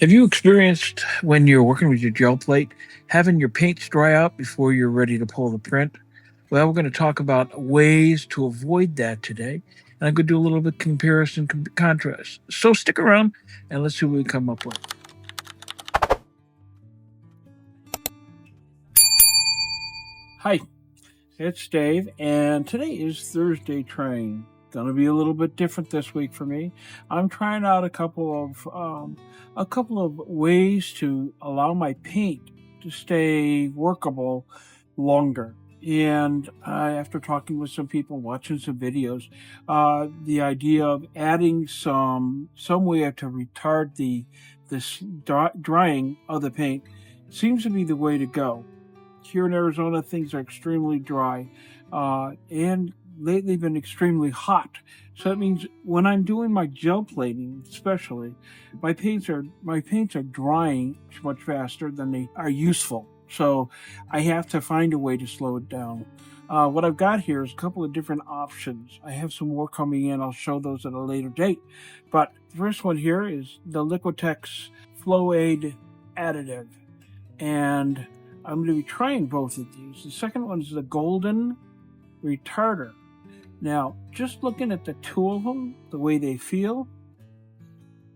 Have you experienced when you're working with your gel plate, having your paints dry out before you're ready to pull the print? Well, we're going to talk about ways to avoid that today. And I'm going to do a little bit comparison contrast. So stick around and let's see what we come up with. Hi, it's Dave, and today is Thursday Train. Gonna be a little bit different this week for me. I'm trying out a couple of ways to allow my paint to stay workable longer. And after talking with some people, watching some videos, the idea of adding some way to retard this drying of the paint seems to be the way to go. Here in Arizona, things are extremely dry, and lately been extremely hot. So that means when I'm doing my gel plating, especially, my paints are drying much faster than they are useful. So I have to find a way to slow it down. What I've got here is a couple of different options. I have some more coming in. I'll show those at a later date. But the first one here is the Liquitex Flow-Aid Additive. And I'm going to be trying both of these. The second one is the Golden Retarder. Now, just looking at the two of them, the way they feel,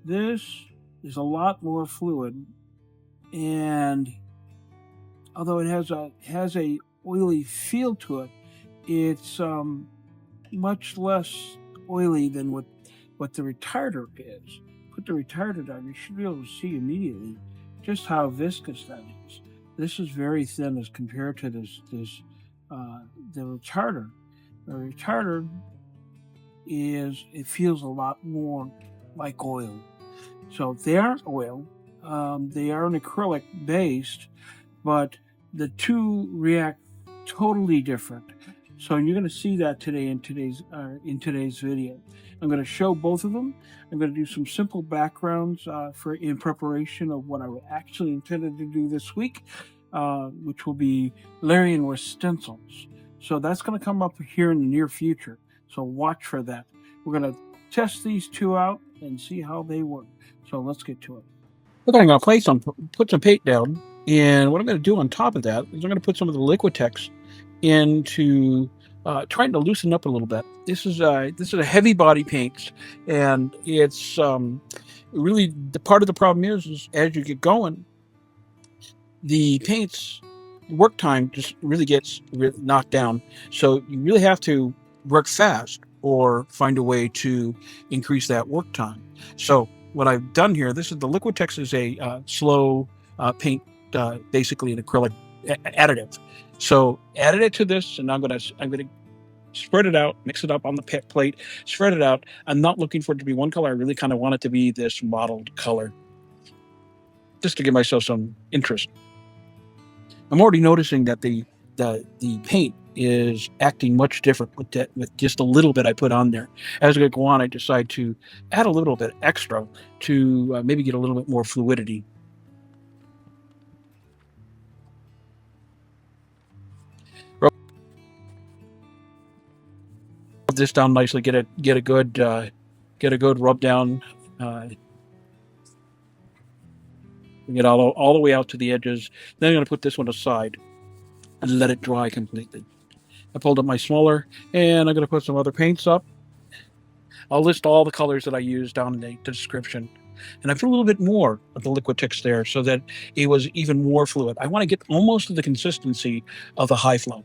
this is a lot more fluid. And although it has a oily feel to it, it's much less oily than what the Retarder is. Put the Retarder down, you should be able to see immediately just how viscous that is. This is very thin as compared to the Retarder. The Retarder it feels a lot more like oil. So they aren't oil. They are an acrylic based, but the two react totally different. So you're going to see that today in today's video. I'm going to show both of them. I'm going to do some simple backgrounds in preparation of what I actually intended to do this week, which will be layering with stencils. So that's going to come up here in the near future. So watch for that. We're going to test these two out and see how they work. So let's get to it. Okay, I'm going to put some paint down, and what I'm going to do on top of that is I'm going to put some of the Liquitex into trying to loosen up a little bit. This is a heavy body paint, and it's really the part of the problem is as you get going, the paint's work time just really gets knocked down. So you really have to work fast or find a way to increase that work time. So what I've done here, this is the Liquitex is a slow paint, basically an acrylic additive. So added it to this, and I'm gonna spread it out, mix it up on the plate, spread it out. I'm not looking for it to be one color. I really kind of want it to be this mottled color, just to give myself some interest. I'm already noticing that the paint is acting much different with just a little bit I put on there. As I go on, I decide to add a little bit extra to maybe get a little bit more fluidity. Rub this down nicely. Get a good rub down. Bring it all the way out to the edges. Then I'm going to put this one aside and let it dry completely. I pulled up my smaller, and I'm going to put some other paints up. I'll list all the colors that I use down in the description. And I put a little bit more of the Liquitex there so that it was even more fluid. I want to get almost to the consistency of the high flow.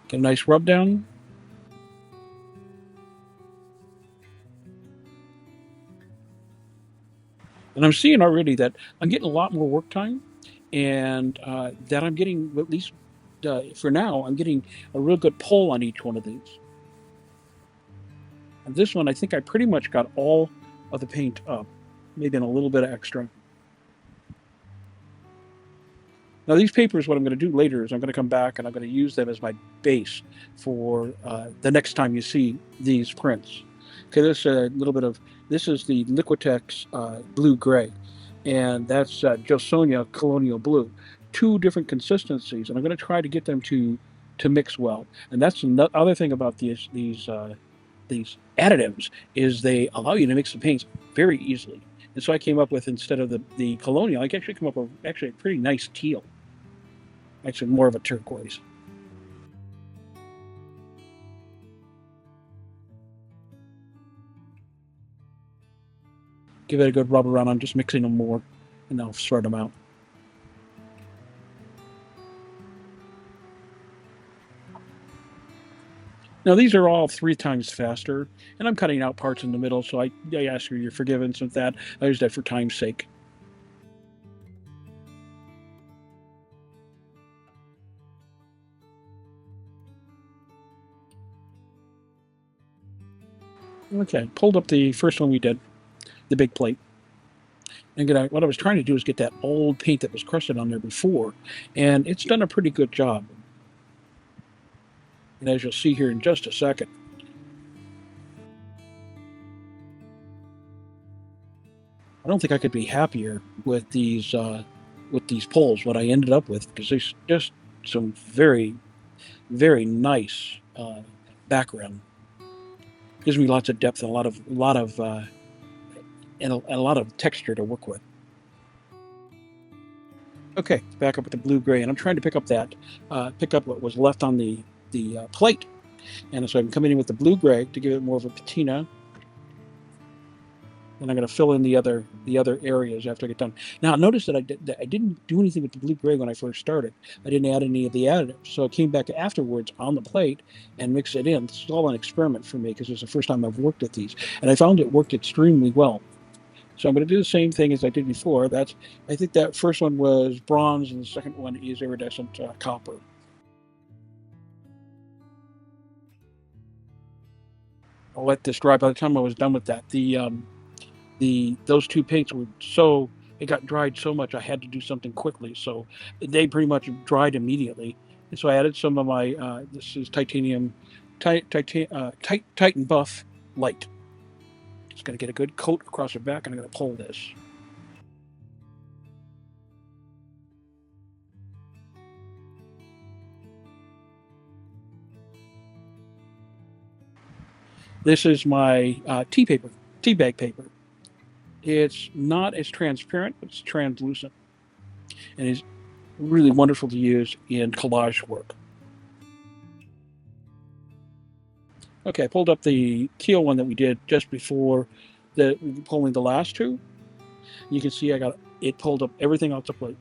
Get a nice rub down. And I'm seeing already that I'm getting a lot more work time, and that I'm getting, at least for now, I'm getting a real good pull on each one of these. And this one, I think I pretty much got all of the paint up, maybe a little bit extra. Now these papers, what I'm going to do later is I'm going to come back and I'm going to use them as my base for the next time you see these prints. Okay, this is a little bit of, this is the Liquitex blue-gray. and that's Josonia Colonial Blue. Two different consistencies, and I'm going to try to get them to mix well. And that's the other thing about these additives is they allow you to mix the paints very easily. And so I came up with, instead of the Colonial, I actually come up with actually a pretty nice teal, actually more of a turquoise. Give it a good rub around. I'm just mixing them more, and I'll spread them out. Now these are all 3 times faster, and I'm cutting out parts in the middle, so I ask you your forgiveness with that. I use that for time's sake. Okay, pulled up the first one we did, the big plate. And what I was trying to do is get that old paint that was crusted on there before, and it's done a pretty good job. And as you'll see here in just a second, I don't think I could be happier with these poles. What I ended up with, because there's just some very, very nice background. Gives me lots of depth and a lot of texture to work with. Okay, back up with the blue gray, and I'm trying to pick up what was left on the plate, and so I'm coming in with the blue gray to give it more of a patina, and I'm going to fill in the other areas after I get done. Now, notice that I didn't do anything with the blue gray when I first started. I didn't add any of the additives, so I came back afterwards on the plate and mixed it in. This is all an experiment for me because it's the first time I've worked with these, and I found it worked extremely well. So I'm going to do the same thing as I did before. I think that first one was bronze, and the second one is iridescent copper. I'll let this dry. By the time I was done with that, those 2 paints were so, it got dried so much I had to do something quickly. So they pretty much dried immediately. And so I added some of my this is Titan Buff Light. Just going to get a good coat across the back, and I'm going to pull this. This is my tea bag paper. It's not as transparent, but it's translucent, and it's really wonderful to use in collage work. Okay, I pulled up the teal one that we did just before pulling the last two. You can see I got it pulled up everything off the plate,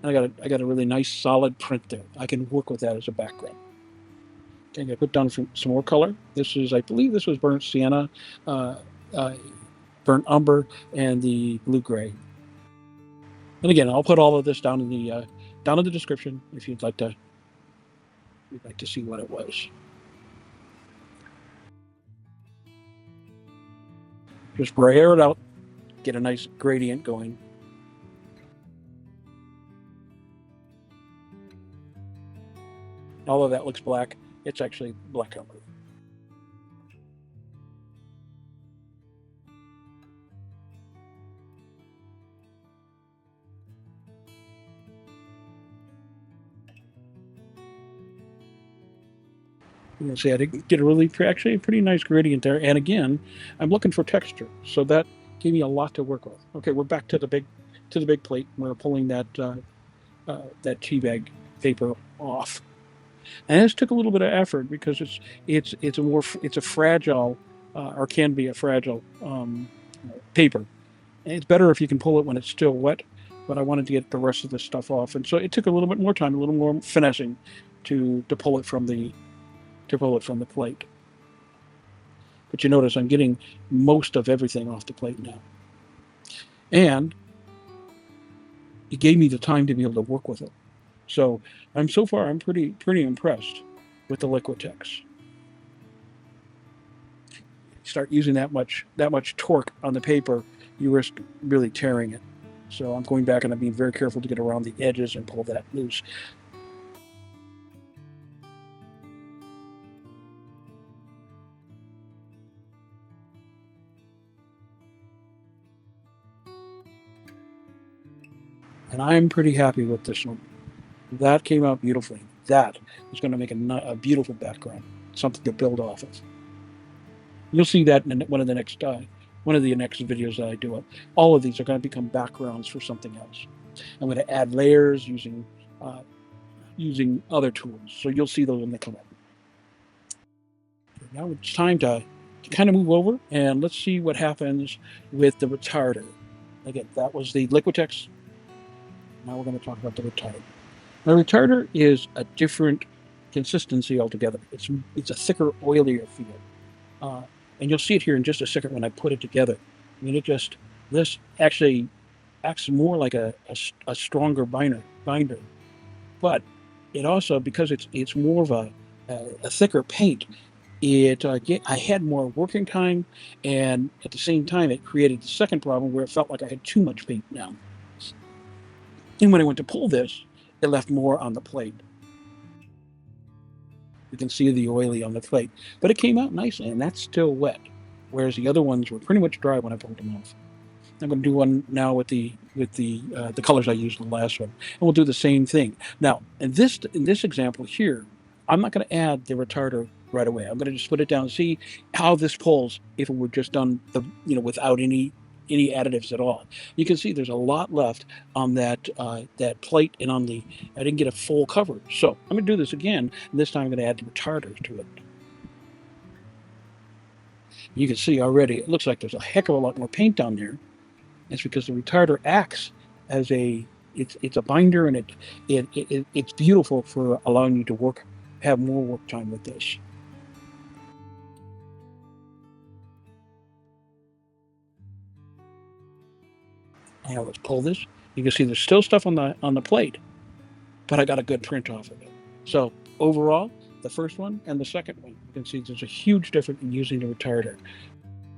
and I got a really nice solid print there. I can work with that as a background. Okay, I'm gonna put down some more color. This is, I believe, this was burnt sienna, uh, uh, burnt umber, and the blue gray. And again, I'll put all of this down in the description if you'd like to see what it was. Just air it out, get a nice gradient going. All of that looks black. It's actually black umber. You can see I did a really actually a pretty nice gradient there. And again, I'm looking for texture, so that gave me a lot to work with. Okay, we're back to the big plate. We're pulling that tea bag paper off, and this took a little bit of effort because it's a fragile or can be a fragile paper. And it's better if you can pull it when it's still wet. But I wanted to get the rest of this stuff off, and so it took a little bit more time, a little more finessing to pull it from the plate. But you notice I'm getting most of everything off the plate now. And it gave me the time to be able to work with it. So so far I'm pretty impressed with the Liquitex. Start using that much torque on the paper, you risk really tearing it. So I'm going back and I'm being very careful to get around the edges and pull that loose. And I'm pretty happy with this one. That came out beautifully. That is going to make a beautiful background, something to build off of. You'll see that in one of the next videos that I do. All of these are going to become backgrounds for something else. I'm going to add layers uh, using other tools. So you'll see those when they come up. Now it's time to kind of move over and let's see what happens with the retarder. Again, that was the Liquitex. Now we're going to talk about the retarder. The retarder is a different consistency altogether. It's a thicker, oilier feel. Uh, and you'll see it here in just a second when I put it together. I mean, this actually acts more like a stronger binder, but it also, because it's more of a thicker paint, I had more working time, and at the same time, it created the second problem where it felt like I had too much paint now. And when I went to pull this, it left more on the plate. You can see the oily on the plate, but it came out nicely, and that's still wet, whereas the other ones were pretty much dry when I pulled them off. I'm going to do one now with the colors I used in the last one, and we'll do the same thing. Now, in this example here, I'm not going to add the retarder right away. I'm going to just put it down and see how this pulls if it were just done without any additives at all. You can see there's a lot left on that plate and on the. I didn't get a full coverage, so I'm going to do this again. And this time I'm going to add the retarders to it. You can see already it looks like there's a heck of a lot more paint down there. It's because the retarder acts as it's a binder, and it's beautiful for allowing you to have more work time with this. Now let's pull this. You can see there's still stuff on the plate, but I got a good print off of it. So overall, the first one and the second one, you can see there's a huge difference in using the retarder.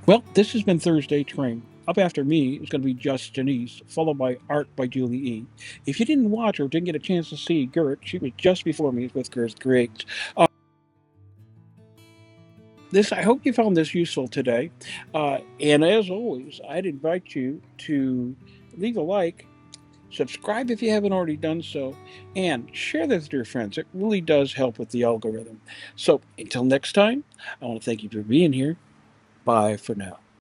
Well, this has been Thursday Train. Up after me is going to be Just Janice, followed by Art by Julie E. If you didn't watch or didn't get a chance to see Gert, she was just before me with Gert Griggs. I hope you found this useful today. And as always, I'd invite you to leave a like, subscribe if you haven't already done so, and share this with your friends. It really does help with the algorithm. So until next time, I want to thank you for being here. Bye for now.